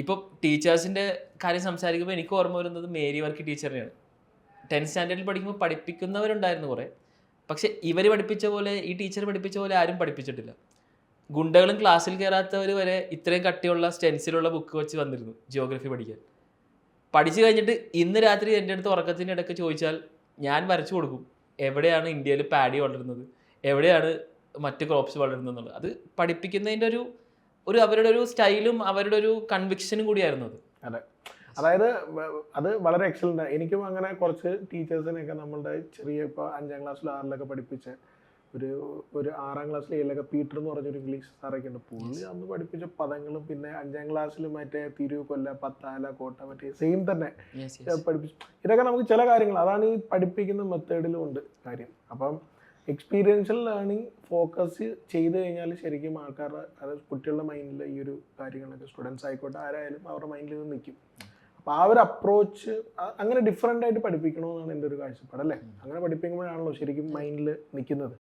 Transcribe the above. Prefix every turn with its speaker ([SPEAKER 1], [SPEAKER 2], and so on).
[SPEAKER 1] ഇപ്പോൾ ടീച്ചേഴ്സിൻ്റെ കാര്യം സംസാരിക്കുമ്പോൾ എനിക്ക് ഓർമ്മ വരുന്നത് മേരി വർക്കി ടീച്ചറിനെയാണ്. 10th സ്റ്റാൻഡേർഡിൽ പഠിക്കുമ്പോൾ പഠിപ്പിക്കുന്നവരുണ്ടായിരുന്നു കുറേ. പക്ഷെ ഇവർ പഠിപ്പിച്ച പോലെ ഈ ടീച്ചർ പഠിപ്പിച്ച പോലെ ആരും പഠിപ്പിച്ചിട്ടില്ല. ഗുണ്ടകളും ക്ലാസ്സിൽ കയറാത്തവർ വരെ ഇത്രയും കട്ടിയുള്ള സ്റ്റെൻസിലുള്ള ബുക്ക് വെച്ച് വന്നിരുന്നു ജിയോഗ്രഫി പഠിക്കാൻ. പഠിച്ചു കഴിഞ്ഞിട്ട് ഇന്ന് രാത്രി എൻ്റെ അടുത്ത് ഉറക്കത്തിൻ്റെ ഇടയ്ക്ക് ചോദിച്ചാൽ ഞാൻ വരച്ചു കൊടുക്കും എവിടെയാണ് ഇന്ത്യയിൽ പാഡി വളരുന്നത്, എവിടെയാണ് മറ്റ് ക്രോപ്സ് വളരുന്നത് എന്നുള്ളത്. അത് പഠിപ്പിക്കുന്നതിൻ്റെ ഒരു അവരുടെ ഒരു സ്റ്റൈലും അവരുടെ ഒരു കൺവിക്ഷനും കൂടിയായിരുന്നു അത്.
[SPEAKER 2] അതെ, അതായത് അത് വളരെ എക്സലൻ്റ്. എനിക്കും അങ്ങനെ കുറച്ച് ടീച്ചേഴ്സിനെയൊക്കെ നമ്മളുടെ ചെറിയ ഇപ്പോൾ 5ാം ക്ലാസ്സിൽ 6ലൊക്കെ പഠിപ്പിച്ച ഒരു 6ാം ക്ലാസ്സിൽ 7ലൊക്കെ പീറ്റർ എന്ന് പറഞ്ഞൊരു ഇംഗ്ലീഷ് സാറൊക്കെ ഉണ്ട്. പുള്ളി അന്ന് പഠിപ്പിച്ച പദങ്ങളും പിന്നെ 5ാം ക്ലാസ്സിൽ മറ്റേ തിരു, കൊല്ല, പത്താല, കോട്ട മറ്റേ സെയിം തന്നെ പഠിപ്പിച്ചു. ഇതൊക്കെ നമുക്ക് ചില കാര്യങ്ങൾ അതാണ് ഈ പഠിപ്പിക്കുന്ന മെത്തേഡിലും ഉണ്ട് കാര്യം. അപ്പം എക്സ്പീരിയൻഷ്യൽ ലേണിംഗ് ഫോക്കസ് ചെയ്ത് കഴിഞ്ഞാൽ ശരിക്കും ആൾക്കാരുടെ അതായത് കുട്ടികളുടെ മൈൻഡിൽ ഈ ഒരു കാര്യങ്ങളൊക്കെ സ്റ്റുഡൻസ് ആയിക്കോട്ടെ ആരായാലും അവരുടെ മൈൻഡിൽ നിന്ന് നിൽക്കും. അപ്പോൾ ആ ഒരു അപ്രോച്ച് അങ്ങനെ ഡിഫറെൻ്റ് ആയിട്ട് പഠിപ്പിക്കണമെന്നാണ് എൻ്റെ ഒരു കാഴ്ചപ്പാട് അല്ലേ. അങ്ങനെ പഠിപ്പിക്കുമ്പോഴാണല്ലോ ശരിക്കും മൈൻഡിൽ നിൽക്കുന്നത്.